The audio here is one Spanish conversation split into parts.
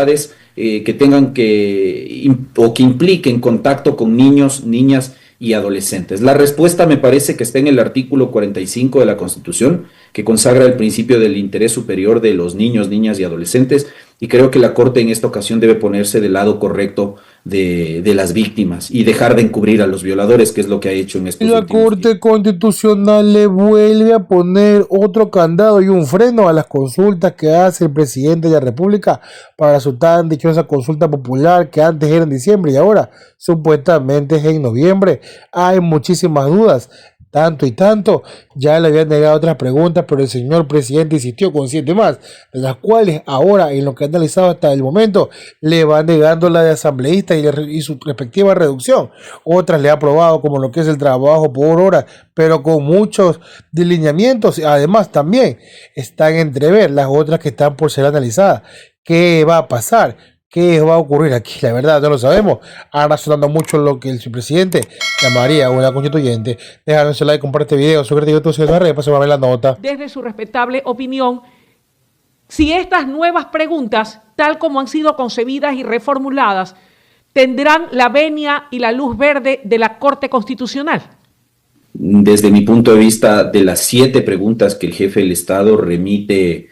actividades que tengan o que impliquen contacto con niños, niñas y adolescentes. La respuesta me parece que está en el artículo 45 de la Constitución, que consagra el principio del interés superior de los niños, niñas y adolescentes, y creo que la Corte en esta ocasión debe ponerse del lado correcto de las víctimas y dejar de encubrir a los violadores, que es lo que ha hecho en estos La últimos días. Corte Constitucional le vuelve a poner otro candado y un freno a las consultas que hace el presidente de la República para su tan dichosa consulta popular que antes era en diciembre y ahora supuestamente es en noviembre. Hay muchísimas dudas. Tanto y tanto, ya le habían negado otras preguntas, pero el señor presidente insistió con 7 más, de las cuales ahora, en lo que ha analizado hasta el momento, le va negando la de asambleísta y su respectiva reducción. Otras le ha aprobado, como lo que es el trabajo por hora, pero con muchos delineamientos. Además, también están entrever las otras que están por ser analizadas. ¿Qué va a pasar? ¿Qué va a ocurrir aquí? La verdad, no lo sabemos. Ahora sonando mucho lo que el presidente llamaría una constituyente. Déjanos un like, comparte video, suscríbete a YouTube, síguenos en las redes, pasemos a ver la nota. Desde su respetable opinión, si estas nuevas preguntas, tal como han sido concebidas y reformuladas, tendrán la venia y la luz verde de la Corte Constitucional. Desde mi punto de vista, de las 7 preguntas que el jefe del Estado remite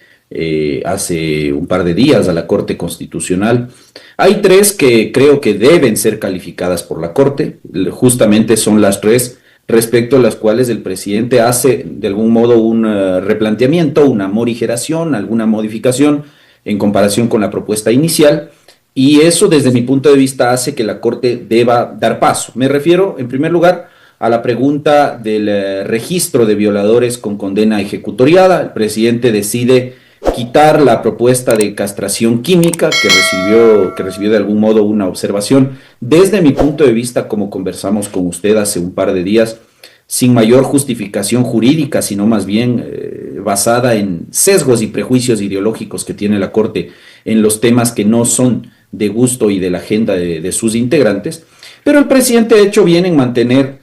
hace un par de días a la Corte Constitucional, hay 3 que creo que deben ser calificadas por la Corte. Justamente son las 3 respecto a las cuales el presidente hace de algún modo un replanteamiento, una morigeración, alguna modificación en comparación con la propuesta inicial, y eso desde mi punto de vista hace que la Corte deba dar paso. Me refiero en primer lugar a la pregunta del registro de violadores con condena ejecutoriada. El presidente decide quitar la propuesta de castración química que recibió de algún modo una observación. Desde mi punto de vista, como conversamos con usted hace un par de días, sin mayor justificación jurídica, sino más bien basada en sesgos y prejuicios ideológicos que tiene la Corte en los temas que no son de gusto y de la agenda de sus integrantes. Pero el presidente ha hecho bien en mantener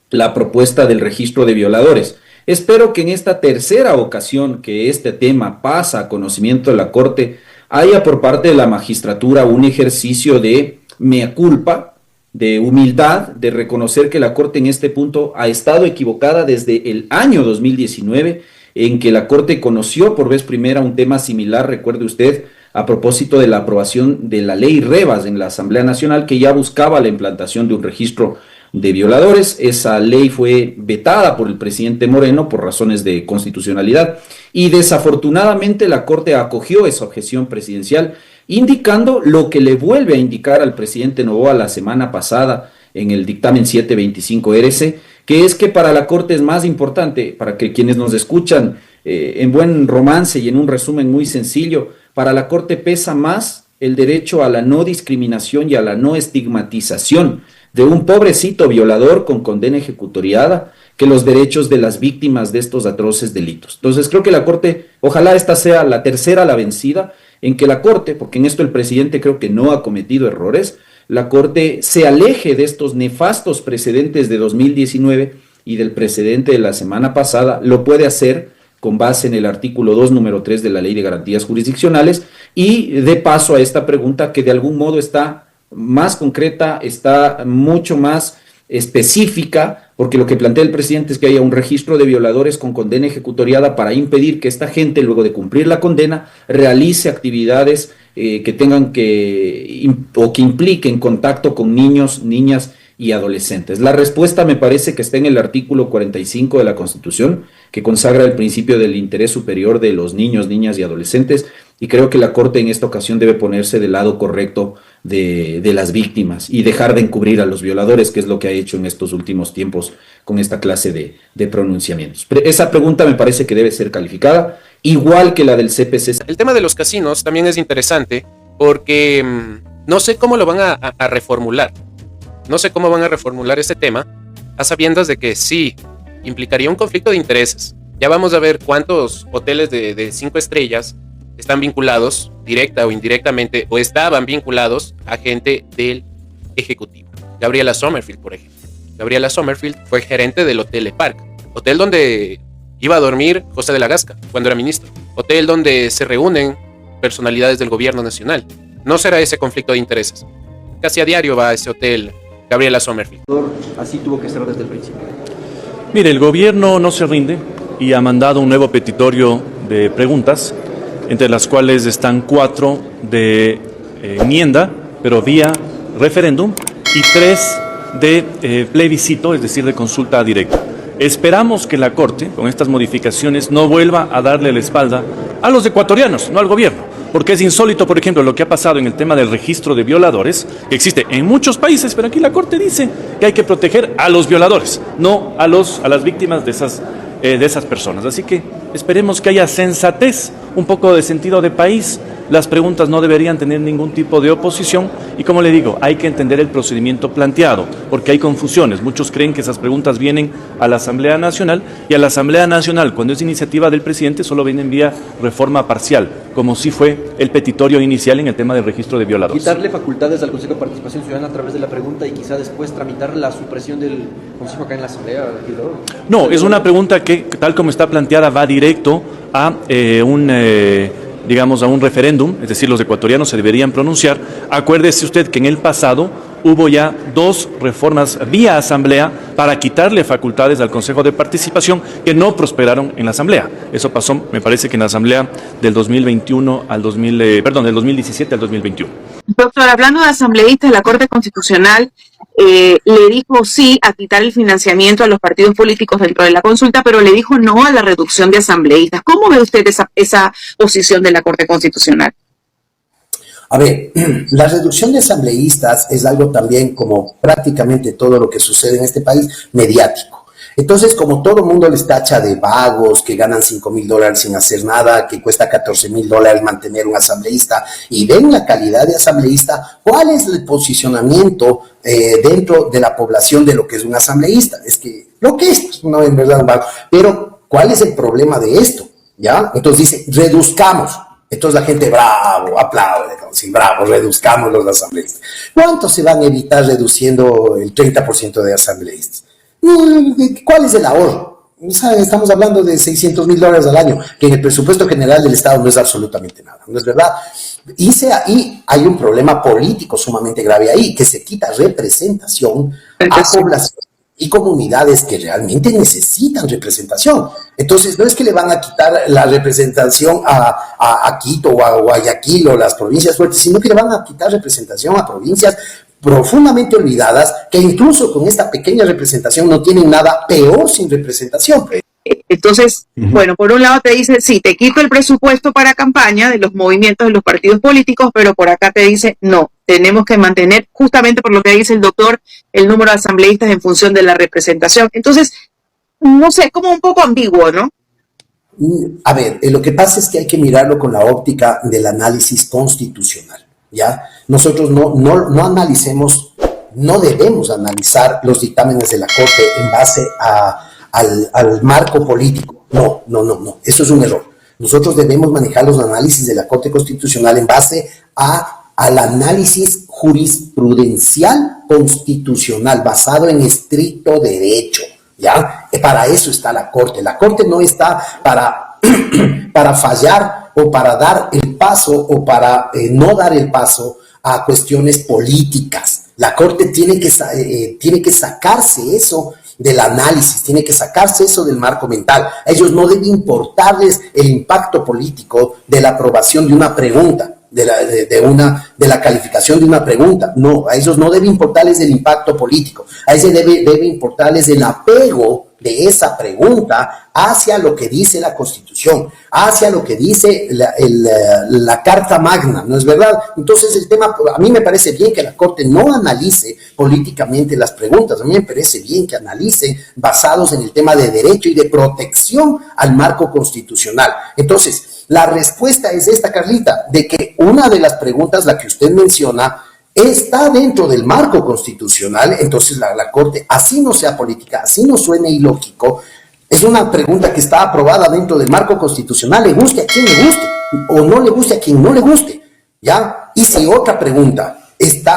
la propuesta del registro de violadores. Espero que en esta tercera ocasión que este tema pasa a conocimiento de la Corte, haya por parte de la magistratura un ejercicio de mea culpa, de humildad, de reconocer que la Corte en este punto ha estado equivocada desde el año 2019, en que la Corte conoció por vez primera un tema similar, recuerde usted, a propósito de la aprobación de la ley Revas en la Asamblea Nacional, que ya buscaba la implantación de un registro de violadores. Esa ley fue vetada por el presidente Moreno por razones de constitucionalidad y desafortunadamente la Corte acogió esa objeción presidencial, indicando lo que le vuelve a indicar al presidente Noboa la semana pasada en el dictamen 725 RC, que es que para la Corte es más importante, para que quienes nos escuchan en buen romance y en un resumen muy sencillo, para la Corte pesa más el derecho a la no discriminación y a la no estigmatización de un pobrecito violador con condena ejecutoriada que los derechos de las víctimas de estos atroces delitos. Entonces creo que la Corte, ojalá esta sea la tercera la vencida, en que la Corte, porque en esto el presidente creo que no ha cometido errores, la Corte se aleje de estos nefastos precedentes de 2019 y del precedente de la semana pasada. Lo puede hacer con base en el artículo 2, número 3 de la Ley de Garantías Jurisdiccionales, y dé paso a esta pregunta que de algún modo está más concreta, está mucho más específica, porque lo que plantea el presidente es que haya un registro de violadores con condena ejecutoriada para impedir que esta gente, luego de cumplir la condena, realice actividades que tengan o que impliquen contacto con niños, niñas y adolescentes. La respuesta me parece que está en el artículo 45 de la Constitución, que consagra el principio del interés superior de los niños, niñas y adolescentes, y creo que la Corte en esta ocasión debe ponerse del lado correcto de las víctimas y dejar de encubrir a los violadores, que es lo que ha hecho en estos últimos tiempos con esta clase de pronunciamientos. Esa pregunta me parece que debe ser calificada, igual que la del CPC. El tema de los casinos también es interesante porque no sé cómo lo van a reformular. No sé cómo van a reformular este tema a sabiendas de que sí implicaría un conflicto de intereses. Ya vamos a ver cuántos hoteles de 5 estrellas están vinculados, directa o indirectamente, o estaban vinculados a gente del Ejecutivo. Gabriela Sommerfield, por ejemplo. Gabriela Sommerfield fue gerente del Hotel Le Parc, hotel donde iba a dormir José de la Gasca cuando era ministro, hotel donde se reúnen personalidades del gobierno nacional. no será ese conflicto de intereses. Casi a diario va a ese hotel Gabriela Sommerfield. Así tuvo que ser desde el principio. Mire, el gobierno no se rinde y ha mandado un nuevo petitorio de preguntas, entre las cuales están 4 de enmienda, pero vía referéndum, y 3 de plebiscito, es decir, de consulta directa. Esperamos que la Corte, con estas modificaciones, no vuelva a darle la espalda a los ecuatorianos, no al gobierno, porque es insólito, por ejemplo, lo que ha pasado en el tema del registro de violadores, que existe en muchos países, pero aquí la Corte dice que hay que proteger a los violadores, no a las víctimas de esas personas. Así que esperemos que haya sensatez, un poco de sentido de país. Las preguntas no deberían tener ningún tipo de oposición y, como le digo, hay que entender el procedimiento planteado, porque hay confusiones. Muchos creen que esas preguntas vienen a la Asamblea Nacional, y a la Asamblea Nacional, cuando es iniciativa del presidente, solo vienen vía reforma parcial, como sí fue el petitorio inicial en el tema del registro de violadores. Quitarle facultades al Consejo de Participación Ciudadana a través de la pregunta y quizá después tramitar la supresión del Consejo acá en la Asamblea, legislador. No, es una pregunta que, tal como está planteada, va directo a a un referéndum, es decir, los ecuatorianos se deberían pronunciar. Acuérdese usted que en el pasado hubo ya 2 reformas vía asamblea para quitarle facultades al Consejo de Participación que no prosperaron en la asamblea. Eso pasó, me parece que en la asamblea del 2021 al del 2017 al 2021. Doctor, hablando de asambleístas, la Corte Constitucional le dijo sí a quitar el financiamiento a los partidos políticos dentro de la consulta, pero le dijo no a la reducción de asambleístas. ¿Cómo ve usted esa posición de la Corte Constitucional? A ver, la reducción de asambleístas es algo también, como prácticamente todo lo que sucede en este país, mediático. Entonces, como todo el mundo les tacha de vagos, que ganan $5,000 sin hacer nada, que cuesta $14,000 mantener un asambleísta, y ven la calidad de asambleísta, ¿cuál es el posicionamiento dentro de la población de lo que es un asambleísta? Es que lo que es, no en verdad un vago. Pero, ¿cuál es el problema de esto? ¿Ya? Entonces dice, reduzcamos. Entonces la gente, bravo, aplaude, sí, bravo, reduzcamos los asambleístas. ¿Cuánto se van a evitar reduciendo el 30% de asambleístas? ¿Cuál es el ahorro? ¿Saben? Estamos hablando de $600,000 al año, que en el presupuesto general del Estado no es absolutamente nada, ¿no es verdad? Y hay un problema político sumamente grave ahí, que se quita representación a población y comunidades que realmente necesitan representación. Entonces, no es que le van a quitar la representación a Quito o a Guayaquil o las provincias fuertes, sino que le van a quitar representación a provincias profundamente olvidadas, que incluso con esta pequeña representación no tienen nada, peor sin representación. Entonces, bueno, por un lado te dice, sí, te quito el presupuesto para campaña de los movimientos de los partidos políticos, pero por acá te dice, no, tenemos que mantener, justamente por lo que dice el doctor, el número de asambleístas en función de la representación. Entonces, no sé, es como un poco ambiguo, ¿no? A ver, lo que pasa es que hay que mirarlo con la óptica del análisis constitucional, ¿ya? Nosotros no analicemos, no debemos analizar los dictámenes de la Corte en base al marco político. No, eso es un error. Nosotros debemos manejar los análisis de la Corte Constitucional en base al análisis jurisprudencial constitucional basado en estricto derecho, ¿ya? Para eso está la Corte. La Corte no está para fallar o para dar el paso o para no dar el paso a cuestiones políticas. La Corte tiene que sacarse eso del análisis, tiene que sacarse eso del marco mental. A ellos no debe importarles el impacto político de la aprobación de una pregunta, de la calificación de una pregunta. No, a ellos no debe importarles el impacto político. A ellos debe importarles el apego de esa pregunta hacia lo que dice la Constitución, hacia lo que dice la Carta Magna, ¿no es verdad? Entonces el tema, a mí me parece bien que la Corte no analice políticamente las preguntas, a mí me parece bien que analice basados en el tema de derecho y de protección al marco constitucional. Entonces, la respuesta es esta, Carlita, de que una de las preguntas, la que usted menciona, está dentro del marco constitucional. Entonces la Corte, así no sea política, así no suene ilógico, es una pregunta que está aprobada dentro del marco constitucional, le guste a quien le guste, o no le guste a quien no le guste, ¿ya? Y si otra pregunta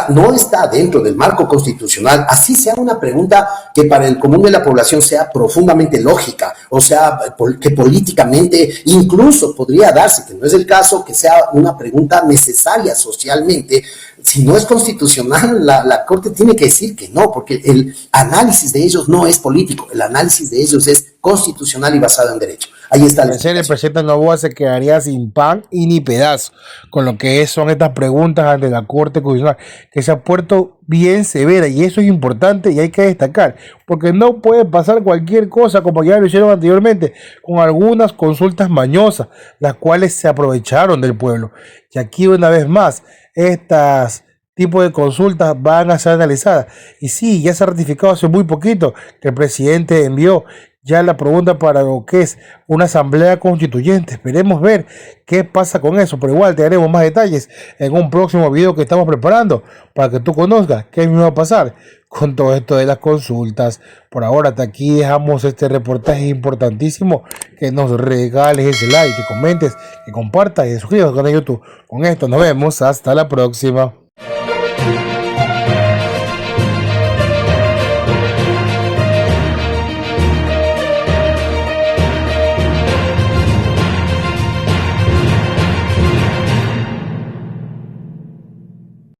no está dentro del marco constitucional, así sea una pregunta que para el común de la población sea profundamente lógica, o sea, que políticamente incluso podría darse, que no es el caso, que sea una pregunta necesaria socialmente. Si no es constitucional, la Corte tiene que decir que no, porque el análisis de ellos no es político, el análisis de ellos es constitucional y basado en derecho. Ahí está la El presidente Noboa se quedaría sin pan y ni pedazo con lo que son estas preguntas ante la Corte Constitucional, que se ha puesto bien severa, y eso es importante y hay que destacar, porque no puede pasar cualquier cosa como ya lo hicieron anteriormente con algunas consultas mañosas, las cuales se aprovecharon del pueblo. Y aquí una vez más, estas tipos de consultas van a ser analizadas. Y sí, ya se ha ratificado hace muy poquito que el presidente envió ya la pregunta para lo que es una asamblea constituyente. Esperemos ver qué pasa con eso, pero igual te daremos más detalles en un próximo video que estamos preparando para que tú conozcas qué me va a pasar con todo esto de las consultas. Por ahora hasta aquí dejamos este reportaje importantísimo. Que nos regales ese like, que comentes, que compartas y te suscribas al canal de YouTube. Con esto nos vemos, hasta la próxima.